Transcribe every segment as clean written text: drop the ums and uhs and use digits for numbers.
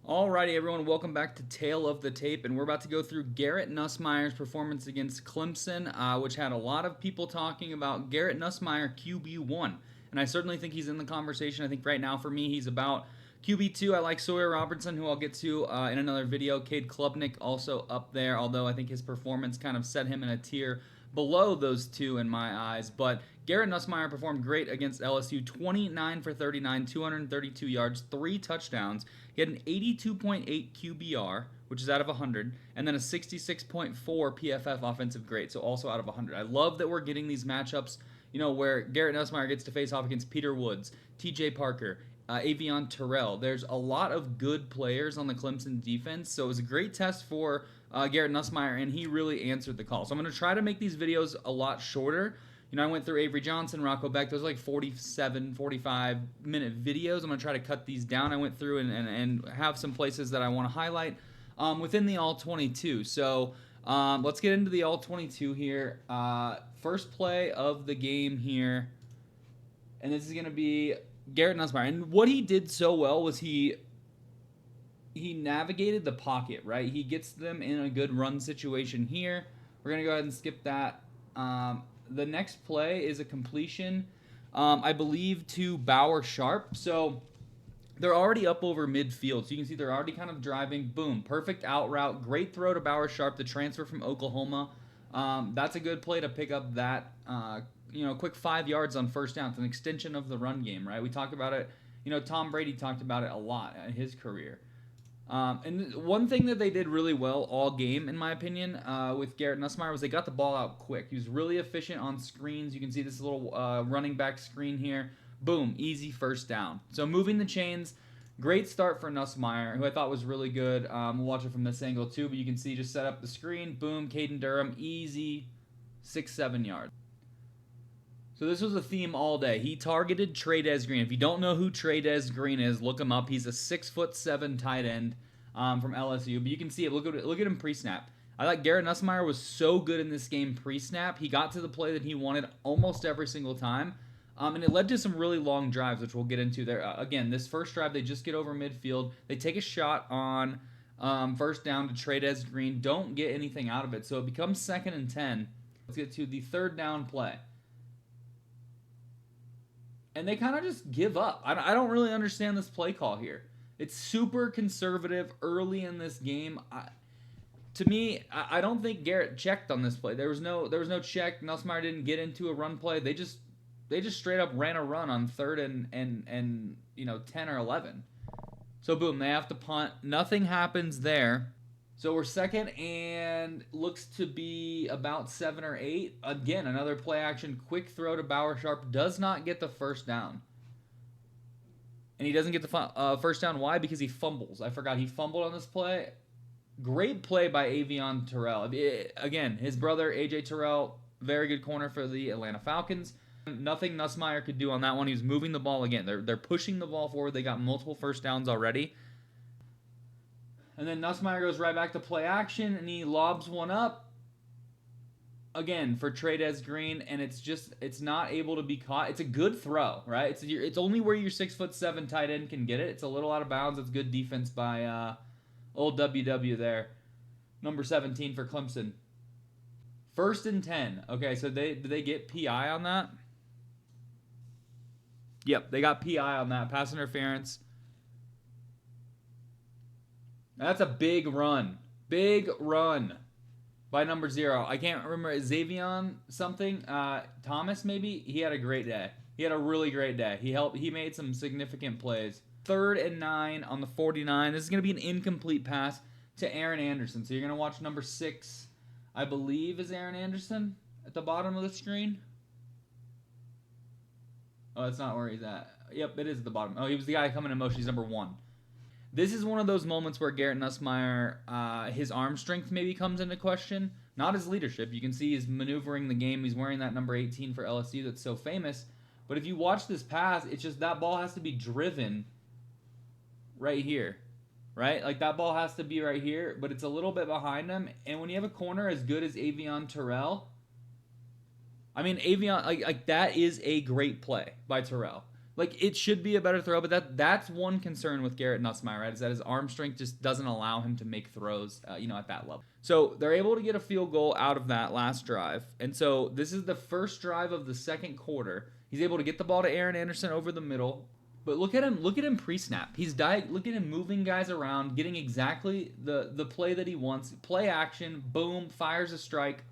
Alrighty, everyone, welcome back to Tale of the Tape, and we're about to go through Garrett Nussmeier's performance against Clemson, which had a lot of people talking about Garrett Nussmeier QB1, and I certainly think he's in the conversation. I think right now for me he's about QB2. I like Sawyer Robertson, who I'll get to in another video. Cade Klubnik also up there, although I think his performance kind of set him in a tier below those two in my eyes. But Garrett Nussmeier performed great against LSU, 29 for 39, 232 yards, 3 touchdowns. He had an 82.8 QBR, which is out of 100, and then a 66.4 PFF offensive grade, so also out of 100. I love that we're getting these matchups, where Garrett Nussmeier gets to face off against Peter Woods, TJ Parker, Avion Terrell. There's a lot of good players on the Clemson defense, so it was a great test for Garrett Nussmeier, and he really answered the call. So I'm going to try to make these videos a lot shorter. I went through Avery Johnson, Rocco Beck. Those are like 47, 45-minute videos. I'm going to try to cut these down. I went through and have some places that I want to highlight within the All-22. So let's get into the All-22 here. First play of the game here. And this is going to be Garrett Nussmeier. And what he did so well was he navigated the pocket, right? He gets them in a good run situation here. We're going to go ahead and skip that. The next play is a completion, I believe, to Bauer Sharp. So they're already up over midfield. So you can see they're already kind of driving. Boom. Perfect out route. Great throw to Bauer Sharp, the transfer from Oklahoma. That's a good play to pick up that, quick 5 yards on first down. It's an extension of the run game, right? We talked about it. Tom Brady talked about it a lot in his career. And one thing that they did really well all game, in my opinion, with Garrett Nussmeier was they got the ball out quick. He was really efficient on screens. You can see this little running back screen here. Boom, easy first down. So moving the chains, great start for Nussmeier, who I thought was really good. We'll watch it from this angle too, but you can see just set up the screen. Boom, Caden Durham, easy 6-7 yards. So this was a theme all day. He targeted Trey'Dez Green. If you don't know who Trey'Dez Green is, look him up. He's a 6'7" tight end from LSU. But you can see it. Look at him pre-snap. I thought Garrett Nussmeier was so good in this game pre-snap. He got to the play that he wanted almost every single time. And it led to some really long drives, which we'll get into there. Again, this first drive, they just get over midfield. They take a shot on first down to Trey'Dez Green. Don't get anything out of it. So it becomes 2nd and 10. Let's get to the third down play. And they kind of just give up. I don't really understand this play call here. It's super conservative early in this game. To me, I don't think Garrett checked on this play. There was no check. Nussmeier didn't get into a run play. They just straight up ran a run on 3rd and 10 or 11. So boom, they have to punt. Nothing happens there. So we're 2nd and looks to be about 7 or 8. Again, another play action, quick throw to Bauer Sharp. Does not get the first down. And he doesn't get the first down. Why? Because he fumbles. I forgot he fumbled on this play. Great play by Avion Terrell. Again, his brother, AJ Terrell, very good corner for the Atlanta Falcons. Nothing Nussmeier could do on that one. He was moving the ball again. They're pushing the ball forward. They got multiple first downs already. And then Nussmeier goes right back to play action, and he lobs one up, again, for Trey'Dez Green, and it's not able to be caught. It's a good throw, right? It's only where your 6'7" tight end can get it. It's a little out of bounds. It's good defense by old WW there. Number 17 for Clemson. 1st and 10. Okay, so did they get PI on that? Yep, they got PI on that. Pass interference. That's a big run. Big run by number 0. I can't remember. Xavion something? Thomas, maybe? He had a great day. He had a really great day. He made some significant plays. 3rd and 9 on the 49. This is going to be an incomplete pass to Aaron Anderson. So you're going to watch number 6, I believe, is Aaron Anderson at the bottom of the screen. Oh, that's not where he's at. Yep, it is at the bottom. Oh, he was the guy coming in motion. He's number 1. This is one of those moments where Garrett Nussmeier, his arm strength maybe comes into question. Not his leadership. You can see he's maneuvering the game. He's wearing that number 18 for LSU that's so famous. But if you watch this pass, it's just that ball has to be driven right here, right? Like that ball has to be right here, but it's a little bit behind him. And when you have a corner as good as Avion Terrell, I mean, Avion, like that is a great play by Terrell. Like, it should be a better throw, but that's one concern with Garrett Nussmeier, right? Is that his arm strength just doesn't allow him to make throws, at that level. So they're able to get a field goal out of that last drive. And so this is the first drive of the second quarter. He's able to get the ball to Aaron Anderson over the middle. But look at him pre-snap. Look at him moving guys around, getting exactly the play that he wants. Play action, boom, fires a strike.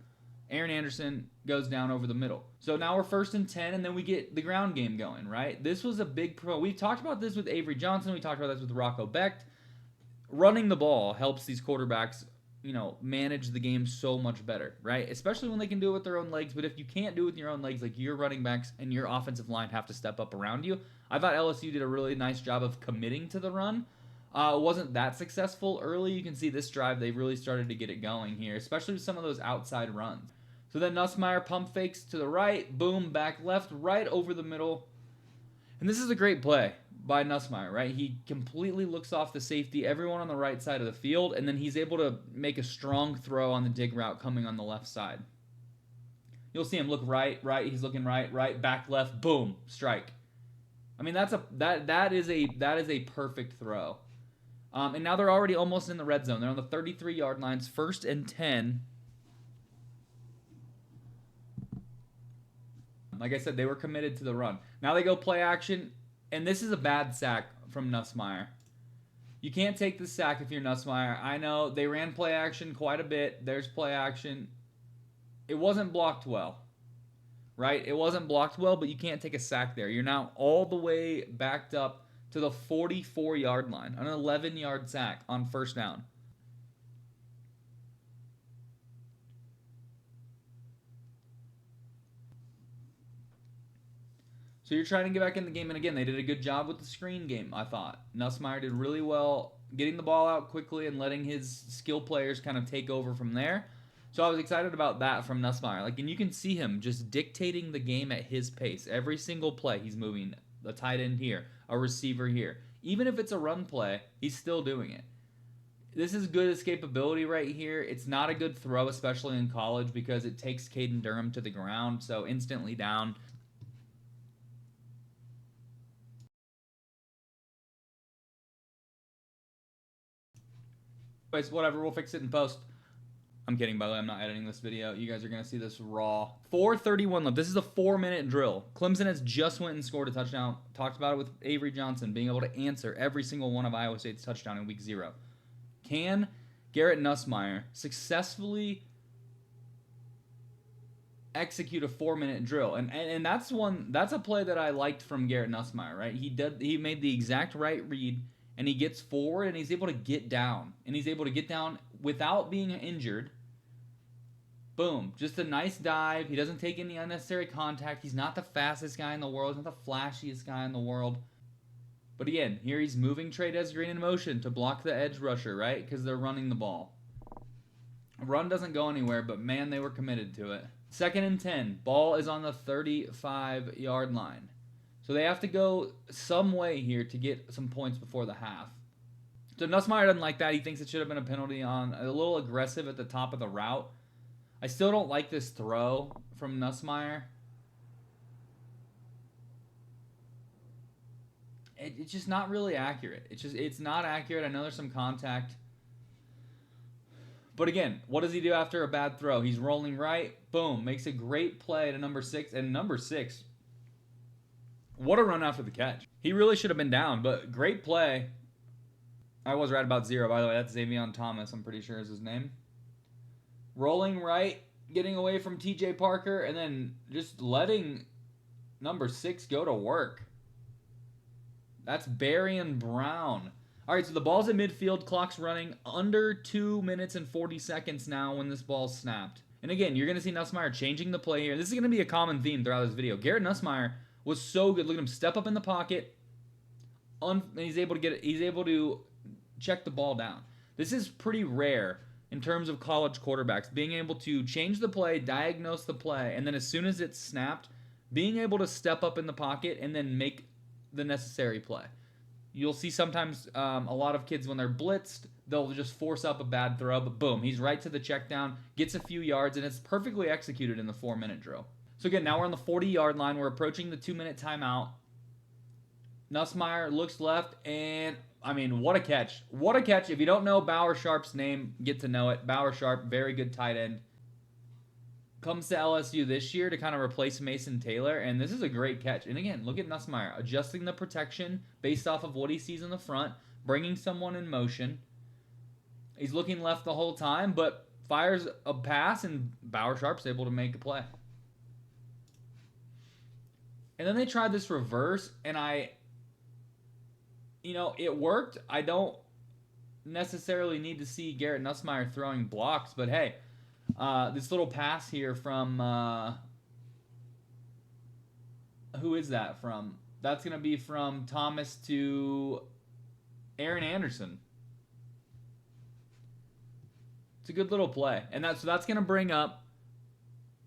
Aaron Anderson goes down over the middle. So now we're 1st and 10, and then we get the ground game going, right? This was a big pro. We talked about this with Avery Johnson. We talked about this with Rocco Becht. Running the ball helps these quarterbacks, manage the game so much better, right? Especially when they can do it with their own legs. But if you can't do it with your own legs, like your running backs and your offensive line have to step up around you. I thought LSU did a really nice job of committing to the run. It wasn't that successful early. You can see this drive, they really started to get it going here, especially with some of those outside runs. So then Nussmeier pump fakes to the right, boom, back left, right over the middle. And this is a great play by Nussmeier, right? He completely looks off the safety, everyone on the right side of the field, and then he's able to make a strong throw on the dig route coming on the left side. You'll see him look right, he's looking right, back left, boom, strike. I mean, that is a perfect throw. And now they're already almost in the red zone. They're on the 33-yard lines, 1st and 10. Like I said, they were committed to the run. Now they go play action, and this is a bad sack from Nussmeier. You can't take the sack if you're Nussmeier. I know they ran play action quite a bit. There's play action. It wasn't blocked well, right? It wasn't blocked well, but you can't take a sack there. You're now all the way backed up to the 44-yard line, an 11-yard sack on 1st down. So you're trying to get back in the game, and again, they did a good job with the screen game, I thought. Nussmeier did really well getting the ball out quickly and letting his skill players kind of take over from there. So I was excited about that from Nussmeier. And you can see him just dictating the game at his pace. Every single play, he's moving a tight end here, a receiver here. Even if it's a run play, he's still doing it. This is good escapability right here. It's not a good throw, especially in college, because it takes Caden Durham to the ground, so instantly down. Anyways, whatever, we'll fix it in post. I'm kidding, by the way, I'm not editing this video. You guys are going to see this raw. 4:31 left. This is a 4-minute drill. Clemson has just went and scored a touchdown. Talked about it with Avery Johnson, being able to answer every single one of Iowa State's touchdown in week 0. Can Garrett Nussmeier successfully execute a 4-minute drill? And that's a play that I liked from Garrett Nussmeier, right? He made the exact right read, and he gets forward, and he's able to get down. And he's able to get down without being injured. Boom. Just a nice dive. He doesn't take any unnecessary contact. He's not the fastest guy in the world. He's not the flashiest guy in the world. But again, here he's moving Trey Desgreen in motion to block the edge rusher, right? Because they're running the ball. Run doesn't go anywhere, but man, they were committed to it. 2nd and 10. Ball is on the 35-yard line. So they have to go some way here to get some points before the half. So Nussmeier doesn't like that. He thinks it should have been a penalty on a little aggressive at the top of the route. I still don't like this throw from Nussmeier. It's just not really accurate. It's not accurate. I know there's some contact. But again, what does he do after a bad throw? He's rolling right. Boom. Makes a great play to number 6. And number 6, what a run after the catch. He really should have been down, but great play. I was right about 0, by the way. That's Xavion Thomas, I'm pretty sure is his name. Rolling right, getting away from TJ Parker, and then just letting number 6 go to work. That's Barrion Brown. All right, so the ball's in midfield. Clock's running under 2 minutes and 40 seconds now when this ball's snapped. And again, you're going to see Nussmeier changing the play here. This is going to be a common theme throughout this video. Garrett Nussmeier was so good. Look at him step up in the pocket. And he's able to check the ball down. This is pretty rare in terms of college quarterbacks, being able to change the play, diagnose the play, and then as soon as it's snapped, being able to step up in the pocket and then make the necessary play. You'll see sometimes a lot of kids when they're blitzed, they'll just force up a bad throw, but boom, he's right to the check down, gets a few yards, and it's perfectly executed in the 4-minute drill. So again, now we're on the 40-yard line. We're approaching the 2-minute timeout. Nussmeier looks left, and I mean, what a catch. What a catch. If you don't know Bauer Sharp's name, get to know it. Bauer Sharp, very good tight end. Comes to LSU this year to kind of replace Mason Taylor, and this is a great catch. And again, look at Nussmeier adjusting the protection based off of what he sees in the front, bringing someone in motion. He's looking left the whole time, but fires a pass, and Bauer Sharp's able to make a play. And then they tried this reverse, and it worked. I don't necessarily need to see Garrett Nussmeier throwing blocks, but hey, this little pass here from who is that from? That's going to be from Thomas to Aaron Anderson. It's a good little play. And that's going to bring up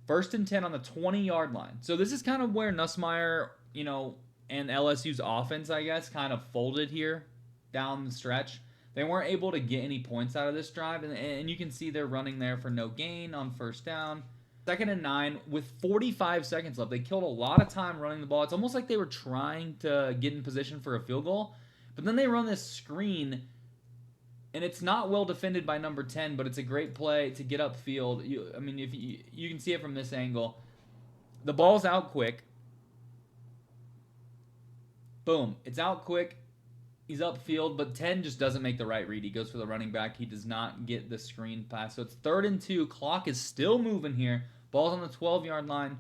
1st and 10 on the 20-yard line. So this is kind of where Nussmeier, and LSU's offense, I guess, kind of folded here down the stretch. They weren't able to get any points out of this drive, and you can see they're running there for no gain on 1st down. 2nd and 9 with 45 seconds left. They killed a lot of time running the ball. It's almost like they were trying to get in position for a field goal, but then they run this screen, and it's not well defended by number 10, but it's a great play to get upfield. If you can see it from this angle. The ball's out quick. Boom. It's out quick. He's upfield, but 10 just doesn't make the right read. He goes for the running back. He does not get the screen pass. So it's 3rd and 2. Clock is still moving here. Ball's on the 12-yard line.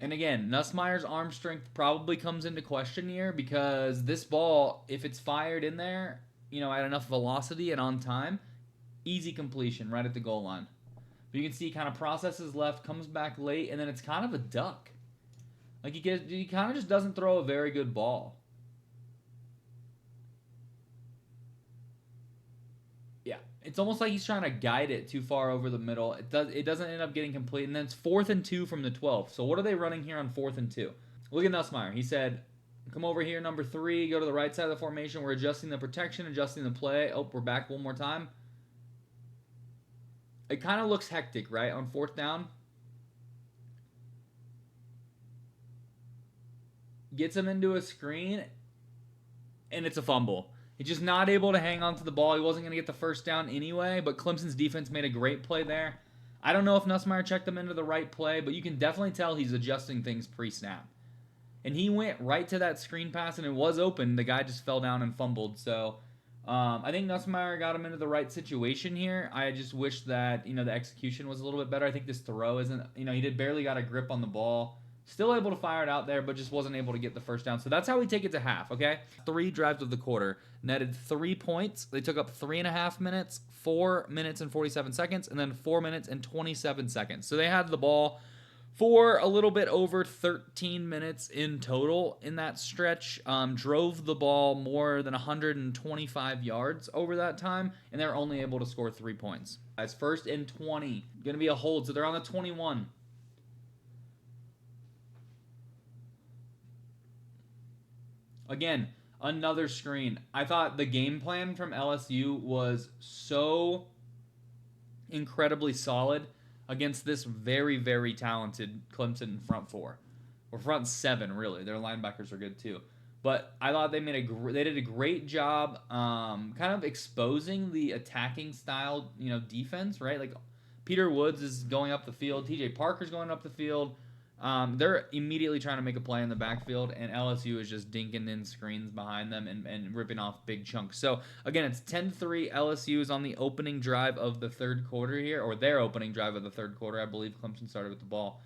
And again, Nussmeier's arm strength probably comes into question here because this ball, if it's fired in there, at enough velocity and on time, easy completion right at the goal line. But you can see he kind of processes left, comes back late, and then it's kind of a duck. Like he kind of just doesn't throw a very good ball. Yeah, it's almost like he's trying to guide it too far over the middle. It doesn't end up getting complete, and then it's 4th and 2 from the 12. So what are they running here on 4th and 2? Look at Nussmeier. He said, "Come over here, number 3. Go to the right side of the formation. We're adjusting the protection, adjusting the play. Oh, we're back one more time." It kind of looks hectic, right, on 4th down. Gets him into a screen, and it's a fumble. He's just not able to hang on to the ball. He wasn't going to get the 1st down anyway, but Clemson's defense made a great play there. I don't know if Nussmeier checked him into the right play, but you can definitely tell he's adjusting things pre-snap. And he went right to that screen pass, and it was open. The guy just fell down and fumbled. So I think Nussmeier got him into the right situation here. I just wish that the execution was a little bit better. I think this throw isn't. He barely got a grip on the ball. Still able to fire it out there, but just wasn't able to get the 1st down. So that's how we take it to half, okay? 3 drives of the quarter. Netted 3 points. They took up 3.5 minutes, 4 minutes and 47 seconds, and then 4 minutes and 27 seconds. So they had the ball for a little bit over 13 minutes in total in that stretch. Drove the ball more than 125 yards over that time, and they're only able to score 3 points. It's 1st and 20. Going to be a hold, so they're on the 21. Again, another screen. I thought the game plan from LSU was so incredibly solid against this very, very talented Clemson front 4. Or front 7, really. Their linebackers are good, too. But I thought they did a great job kind of exposing the attacking style, defense, right? Like, Peter Woods is going up the field. TJ Parker's going up the field. They're immediately trying to make a play in the backfield, and LSU is just dinking in screens behind them and ripping off big chunks. So, again, it's 10-3. LSU is on the opening drive of the 3rd quarter here, or their opening drive of the 3rd quarter. I believe Clemson started with the ball.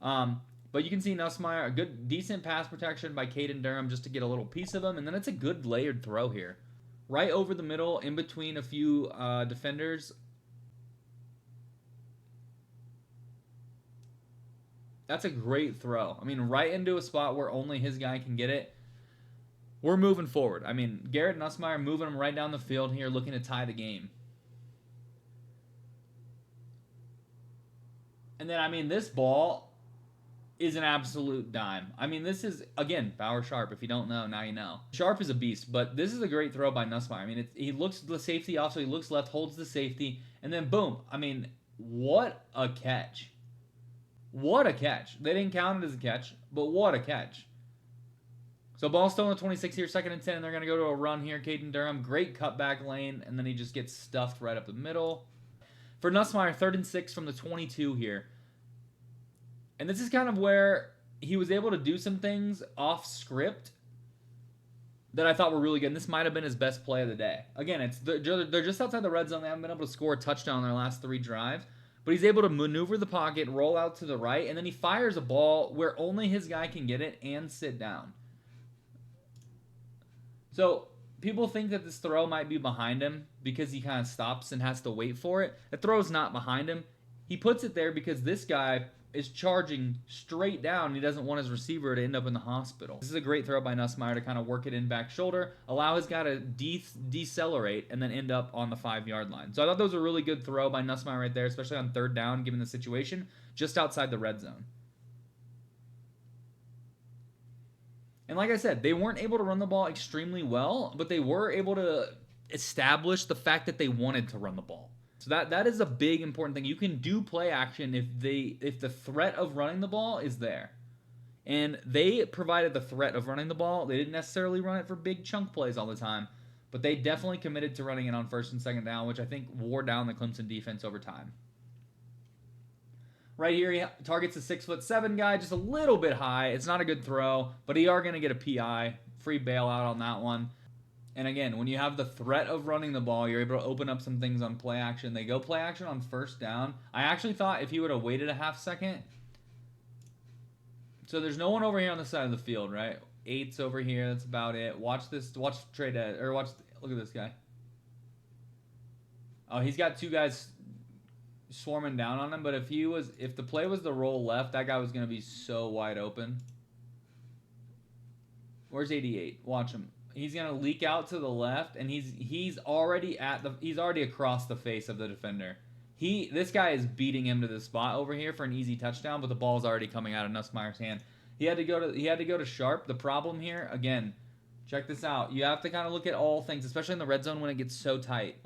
But you can see Nussmeier, a decent pass protection by Caden Durham just to get a little piece of him, and then it's a good layered throw here. Right over the middle, in between a few defenders. That's a great throw. Right into a spot where only his guy can get it. We're moving forward. Garrett Nussmeier moving him right down the field here, looking to tie the game. And then, this ball is an absolute dime. This is, again, Bauer Sharp. If you don't know, now you know. Sharp is a beast, but this is a great throw by Nussmeier. He looks the safety off, so he looks left, holds the safety, and then boom. What a catch. What a catch. They didn't count it as a catch, but what a catch. So ball still on the 26 here, 2nd and 10. They're going to go to a run here. Caden Durham, great cutback lane, and then he just gets stuffed right up the middle. For Nussmeier, 3rd and 6 from the 22 here. And this is kind of where he was able to do some things off script that I thought were really good. And this might have been his best play of the day. Again, they're just outside the red zone. They haven't been able to score a touchdown in their last 3 drives. But he's able to maneuver the pocket, roll out to the right, and then he fires a ball where only his guy can get it and sit down. So people think that this throw might be behind him because he kind of stops and has to wait for it. The throw's not behind him. He puts it there because this guy is charging straight down. He doesn't want his receiver to end up in the hospital. This is a great throw by Nussmeier to kind of work it in back shoulder, allow his guy to decelerate, and then end up on the 5-yard line. So I thought that was a really good throw by Nussmeier right there, especially on 3rd down, given the situation, just outside the red zone. And like I said, they weren't able to run the ball extremely well, but they were able to establish the fact that they wanted to run the ball. So that is a big important thing. You can do play action if the threat of running the ball is there. And they provided the threat of running the ball. They didn't necessarily run it for big chunk plays all the time, but they definitely committed to running it on 1st and 2nd down, which I think wore down the Clemson defense over time. Right here, he targets a 6'7" guy, just a little bit high. It's not a good throw, but he are going to get a PI. Free bailout on that one. And again, when you have the threat of running the ball, you're able to open up some things on play action. They go play action on 1st down. I actually thought if he would have waited a half second. So there's no one over here on the side of the field, right? 8's over here. That's about it. Watch this. Watch trade or watch. Look at this guy. Oh, he's got 2 guys swarming down on him. But if the play was the roll left, that guy was going to be so wide open. Where's 88? Watch him. He's gonna leak out to the left, and he's already across the face of the defender. This guy is beating him to the spot over here for an easy touchdown, but the ball's already coming out of Nussmeier's hand. He had to go to Sharp. The problem here, again, check this out. You have to kind of look at all things, especially in the red zone when it gets so tight.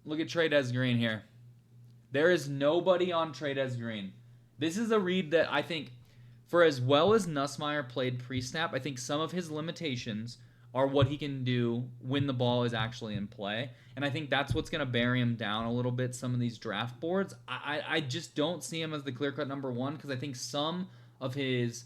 Look at Trey'Dez Green here. There is nobody on Trey'Dez Green. This is a read that I think, for as well as Nussmeier played pre-snap, I think some of his limitations are what he can do when the ball is actually in play. And I think that's what's going to bury him down a little bit, some of these draft boards. I just don't see him as the clear-cut number 1 because I think some of his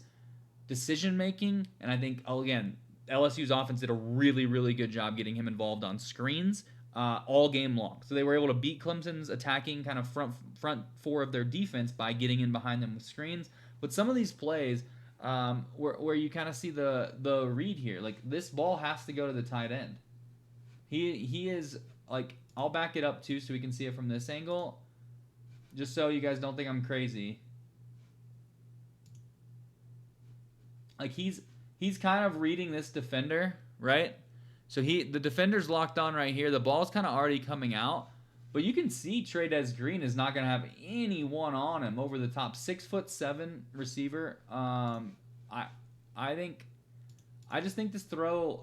decision-making, and I think, again, LSU's offense did a really, really good job getting him involved on screens all game long. So they were able to beat Clemson's attacking kind of front 4 of their defense by getting in behind them with screens. But some of these plays where you kind of see the read here, like this ball has to go to the tight end. He is like, I'll back it up too so we can see it from this angle, just so you guys don't think I'm crazy. Like he's kind of reading this defender, right? So the defender's locked on right here. The ball's kind of already coming out. But you can see Trey'Dez Green is not going to have anyone on him over the top. 6'7" receiver. I just think this throw.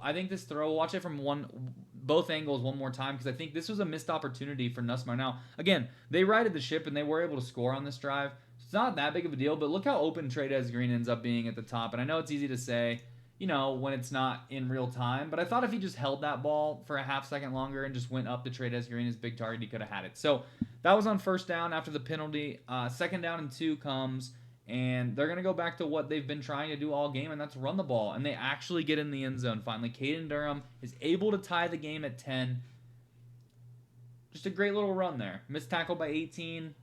Watch it from both angles one more time because I think this was a missed opportunity for Nussmeier. Now, again, they righted the ship and they were able to score on this drive. It's not that big of a deal, but look how open Trey'Dez Green ends up being at the top. And I know it's easy to say, when it's not in real time. But I thought if he just held that ball for a half second longer and just went up to Trey'Dez Green, his big target, he could have had it. So that was on 1st down after the penalty. 2nd down and 2 comes, and they're going to go back to what they've been trying to do all game, and that's run the ball. And they actually get in the end zone finally. Caden Durham is able to tie the game at 10. Just a great little run there. Missed tackle by 18.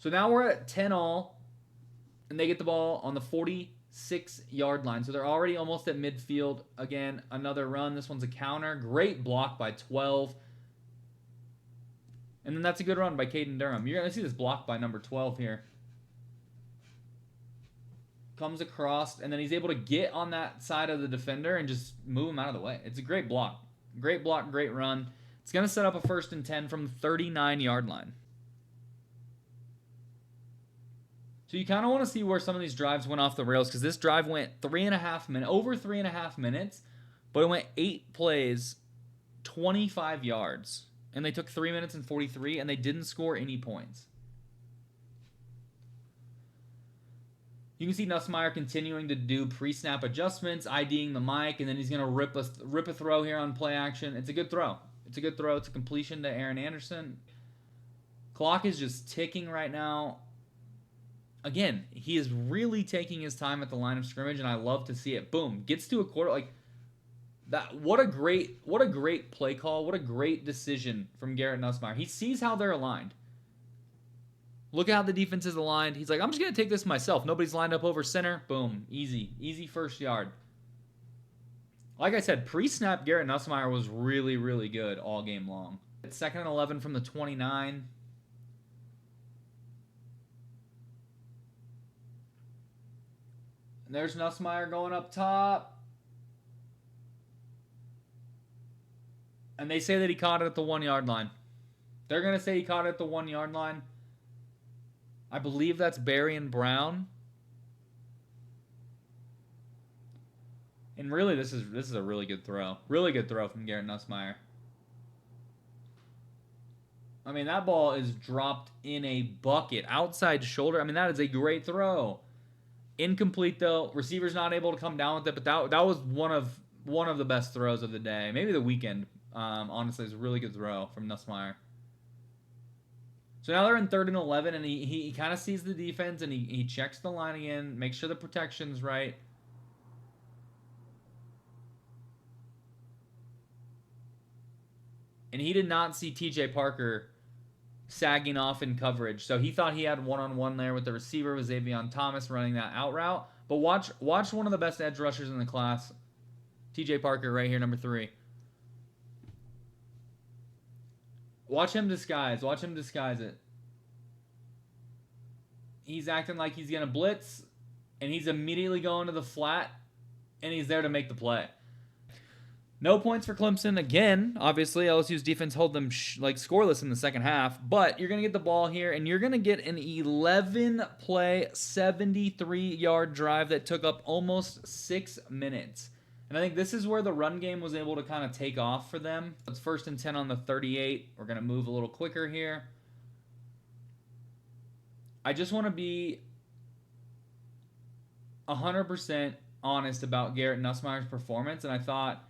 So now we're at 10-all, and they get the ball on the 46-yard line. So they're already almost at midfield. Again, another run. This one's a counter. Great block by 12. And then that's a good run by Caden Durham. You're going to see this block by number 12 here. Comes across, and then he's able to get on that side of the defender and just move him out of the way. It's a great block. Great block, great run. It's going to set up a 1st and 10 from the 39-yard line. So you kind of want to see where some of these drives went off the rails because this drive went over 3.5 minutes, but it went 8 plays, 25 yards. And they took 3 minutes and 43, and they didn't score any points. You can see Nussmeier continuing to do pre-snap adjustments, IDing the mic, and then he's going to rip a throw here on play action. It's a good throw. It's a good throw. It's a completion to Aaron Anderson. Clock is just ticking right now. Again, he is really taking his time at the line of scrimmage, and I love to see it. Boom. Gets to a quarter. Like that. What a great play call. What a great decision from Garrett Nussmeier. He sees how they're aligned. Look at how the defense is aligned. He's like, I'm just going to take this myself. Nobody's lined up over center. Boom. Easy. Easy first yard. Like I said, pre-snap Garrett Nussmeier was really, really good all game long. It's 2nd and 11 from the 29. And there's Nussmeier going up top. And they say that he caught it at the 1 yard line. They're going to say he caught it at the 1 yard line. I believe that's Barry and Brown. And really, this is a really good throw. Really good throw from Garrett Nussmeier. I mean, that ball is dropped in a bucket. Outside shoulder. I mean, that is a great throw. Incomplete, though. Receiver's not able to come down with it, but that was one of the best throws of the day. Maybe the weekend. Honestly, it's a really good throw from Nussmeier. So now they're in 3rd and 11, and he kind of sees the defense, and he checks the line again, makes sure the protection's right. And he did not see TJ Parker sagging off in coverage, so he thought he had one-on-one there with the receiver, with Xavion Thomas running that out route. But watch one of the best edge rushers in the class, TJ Parker right here, number 3. Watch him disguise. Watch him disguise it. He's acting like he's going to blitz, and he's immediately going to the flat, and he's there to make the play. No points for Clemson. Again, obviously, LSU's defense held them scoreless in the second half, but you're going to get the ball here, and you're going to get an 11-play, 73-yard drive that took up almost 6 minutes. And I think this is where the run game was able to kind of take off for them. It's 1st and 10 on the 38. We're going to move a little quicker here. I just want to be 100% honest about Garrett Nussmeier's performance, and I thought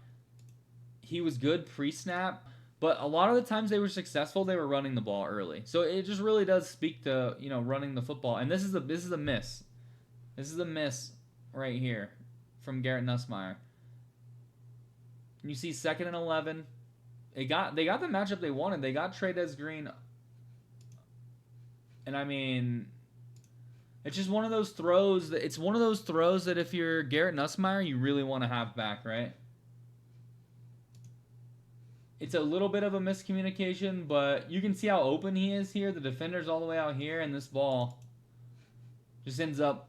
he was good pre-snap, but a lot of the times they were successful, they were running the ball early. So it just really does speak to, running the football. And this is a miss. This is a miss right here from Garrett Nussmeier. You see 2nd and 11. They got the matchup they wanted. They got Trey'Dez Green. And I mean, it's just one of those throws that if you're Garrett Nussmeier, you really want to have back, right? It's a little bit of a miscommunication, but you can see how open he is here. The defender's all the way out here, and this ball just ends up,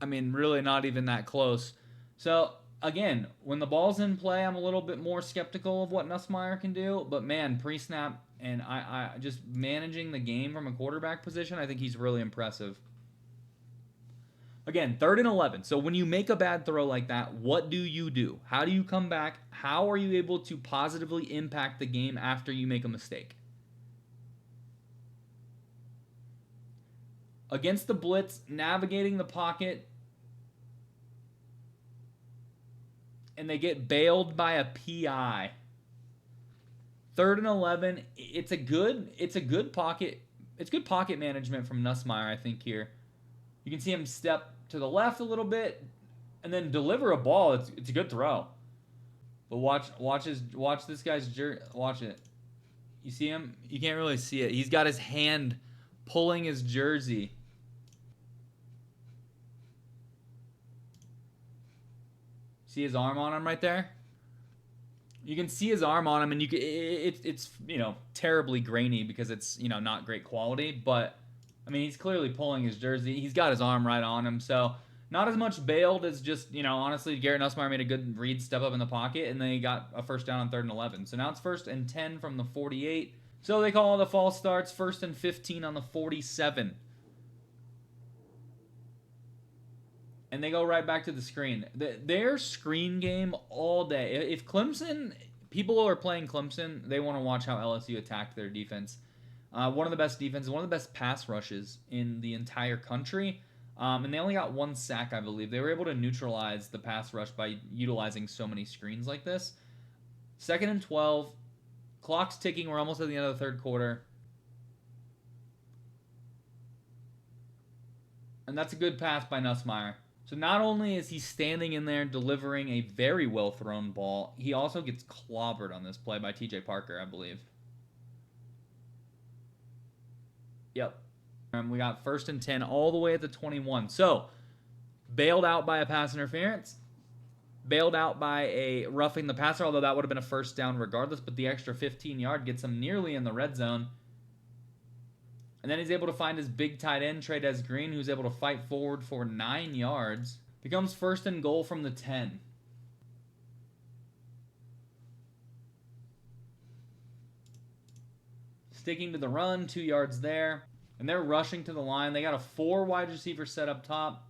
really not even that close. So, again, when the ball's in play, I'm a little bit more skeptical of what Nussmeier can do. But, man, pre-snap and I just managing the game from a quarterback position, I think he's really impressive. Again, 3rd and 11. So when you make a bad throw like that, what do you do? How do you come back? How are you able to positively impact the game after you make a mistake? Against the blitz, navigating the pocket, and they get bailed by a PI. 3rd and 11. It's a good pocket. It's good pocket management from Nussmeier, I think, here. You can see him step to the left a little bit and then deliver a ball. It's a good throw. But watch this guy's jersey. Watch it. You see him? You can't really see it. He's got his hand pulling his jersey. See his arm on him right there? You can see his arm on him, and it's terribly grainy because it's not great quality, but he's clearly pulling his jersey. He's got his arm right on him, so not as much bailed as just, honestly, Garrett Nussmeier made a good read, step up in the pocket, and they got a first down on 3rd and 11. So now it's 1st and 10 from the 48. So they call the false starts, 1st and 15 on the 47. And they go right back to the screen. Their screen game all day. If Clemson people who are playing Clemson, they want to watch how LSU attacked their defense. One of the best defenses, one of the best pass rushes in the entire country. And they only got 1 sack, I believe. They were able to neutralize the pass rush by utilizing so many screens like this. 2nd and 12. Clock's ticking. We're almost at the end of the third quarter. And that's a good pass by Nussmeier. So not only is he standing in there delivering a very well-thrown ball, he also gets clobbered on this play by TJ Parker, I believe. Yep. We got 1st and 10 all the way at the 21. So, bailed out by a pass interference. Bailed out by a roughing the passer, although that would have been a 1st down regardless, but the extra 15-yard gets him nearly in the red zone. And then he's able to find his big tight end, Trey'Dez Green, who's able to fight forward for 9 yards. Becomes 1st and goal from the 10. Sticking to the run, 2 yards there. And they're rushing to the line. They got a 4 wide receiver set up top.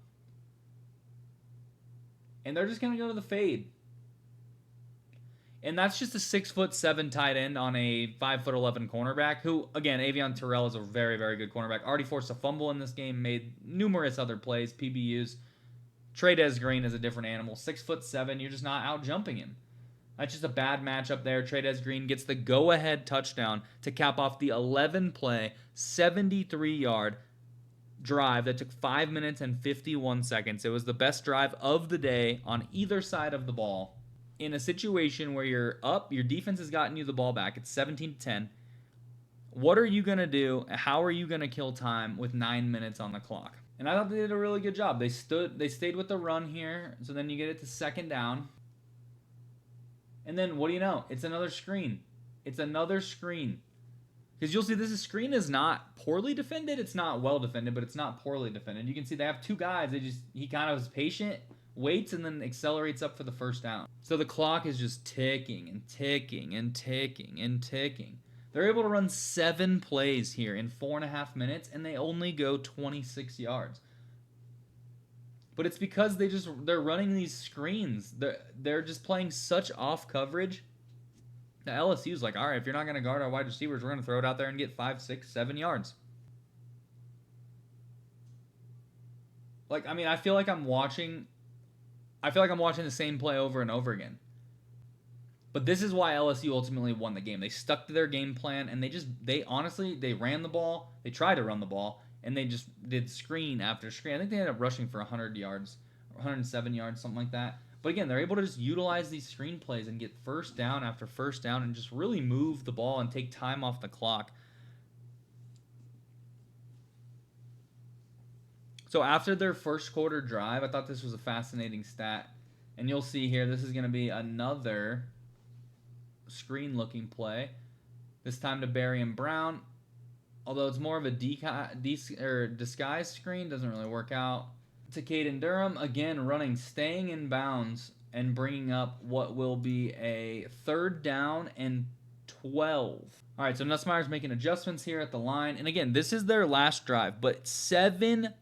And they're just going to go to the fade. And that's just a 6'7" tight end on a 5'11" cornerback who, again, Avion Terrell is a very, very good cornerback. Already forced a fumble in this game, made numerous other plays, PBUs. Trey'Dez Green is a different animal. 6'7", you're just not out jumping him. That's just a bad matchup there. Trey'Dez Green gets the go-ahead touchdown to cap off the 11-play, 73-yard drive that took 5 minutes and 51 seconds. It was the best drive of the day on either side of the ball. In a situation where you're up, your defense has gotten you the ball back. It's 17-10. What are you going to do? How are you going to kill time with 9 minutes on the clock? And I thought they did a really good job. They stayed with the run here, so then you get it to 2nd down. And then, what do you know? It's another screen. It's another screen. Because you'll see this screen is not poorly defended. It's not well defended, but it's not poorly defended. You can see they have 2 guys. He kind of is patient, waits, and then accelerates up for the 1st down. So the clock is just ticking and ticking and ticking and ticking. They're able to run 7 plays here in 4.5 minutes, and they only go 26 yards. But it's because they're running these screens. They're just playing such off coverage. The LSU's like, all right, if you're not going to guard our wide receivers, we're going to throw it out there and get 5, 6, 7 yards. I feel like I'm watching the same play over and over again. But this is why LSU ultimately won the game. They stuck to their game plan, and they ran the ball. They tried to run the ball, and they just did screen after screen. I think they ended up rushing for 100 yards, 107 yards, something like that. But again, they're able to just utilize these screen plays and get 1st down after 1st down and just really move the ball and take time off the clock. So after their 1st quarter drive, I thought this was a fascinating stat. And you'll see here, this is going to be another screen-looking play. This time to Barry and Brown. Although it's more of a disguise screen, doesn't really work out. To Caden Durham, again staying in bounds and bringing up what will be a 3rd down and 12. All right, so Nussmeier's making adjustments here at the line. And again, this is their last drive, but 7+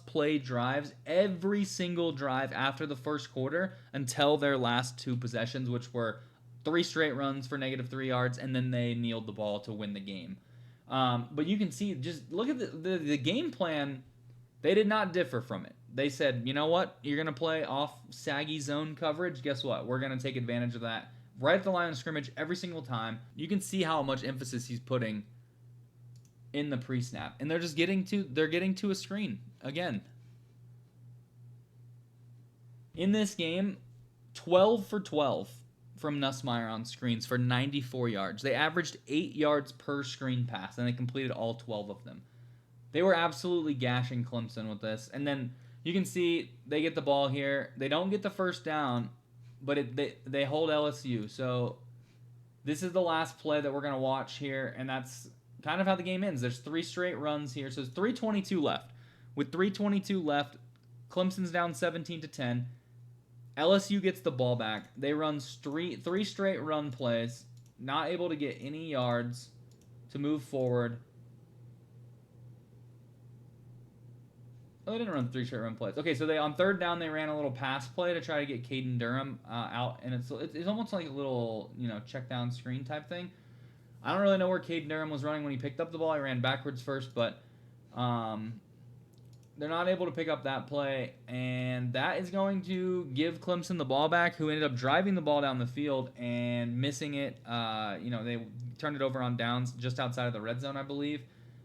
play drives every single drive after the 1st quarter until their last 2 possessions, which were 3 straight runs for -3 yards, and then they kneeled the ball to win the game. But you can see, just look at the game plan. They did not differ from it. They said, you know what? You're going to play off saggy zone coverage. Guess what? We're going to take advantage of that right at the line of scrimmage every single time. You can see how much emphasis he's putting in the pre-snap. And they're getting to a screen again. In this game, 12 for 12 from Nussmeier on screens for 94 yards. They averaged 8 yards per screen pass, and they completed all 12 of them. They were absolutely gashing Clemson with this. And then you can see they get the ball here. They don't get the 1st down, but they hold LSU. So this is the last play that we're going to watch here, and that's kind of how the game ends. There's 3 straight runs here. So there's 3:22 left. With 3:22 left, Clemson's down 17-10. LSU gets the ball back. They run 3 straight run plays, not able to get any yards to move forward. Oh, they didn't run 3 straight run plays. Okay, so they on third down they ran a little pass play to try to get Caden Durham out, and it's almost like a little check down screen type thing. I don't really know where Caden Durham was running when he picked up the ball. He ran backwards first, but they're not able to pick up that play, and that is going to give Clemson the ball back, who ended up driving the ball down the field and missing it. They turned it over on downs just outside of the red zone, I believe,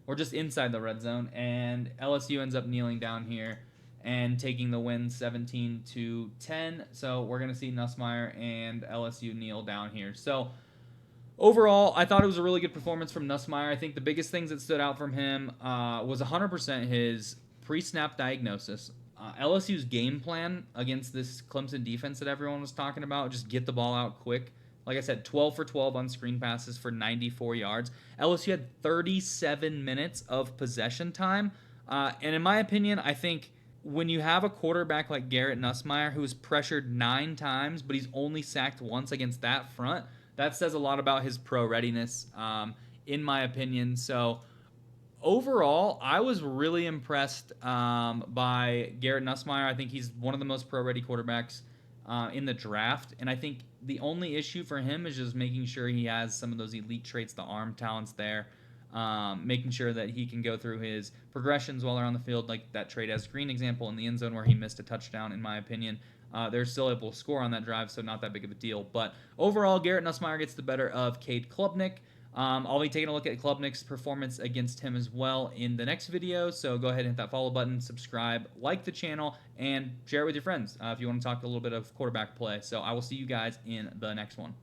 or just inside the red zone, and LSU ends up kneeling down here and taking the win 17-10. So we're going to see Nussmeier and LSU kneel down here. So overall, I thought it was a really good performance from Nussmeier. I think the biggest things that stood out from him was 100% his pre-snap diagnosis. LSU's game plan against this Clemson defense that everyone was talking about, just get the ball out quick. Like I said, 12 for 12 on screen passes for 94 yards. LSU had 37 minutes of possession time. And in my opinion, I think when you have a quarterback like Garrett Nussmeier, who's pressured 9 times, but he's only sacked once against that front, that says a lot about his pro readiness, in my opinion. So overall, I was really impressed by Garrett Nussmeier. I think he's one of the most pro-ready quarterbacks in the draft, and I think the only issue for him is just making sure he has some of those elite traits, the arm talents there, making sure that he can go through his progressions while they're on the field, like that Trey Des Green example in the end zone where he missed a touchdown, in my opinion. They're still able to score on that drive, so not that big of a deal. But overall, Garrett Nussmeier gets the better of Cade Klubnik. I'll be taking a look at Klubnik's performance against him as well in the next video, so go ahead and hit that follow button, subscribe, like the channel, and share it with your friends if you want to talk a little bit of quarterback play. So I will see you guys in the next one.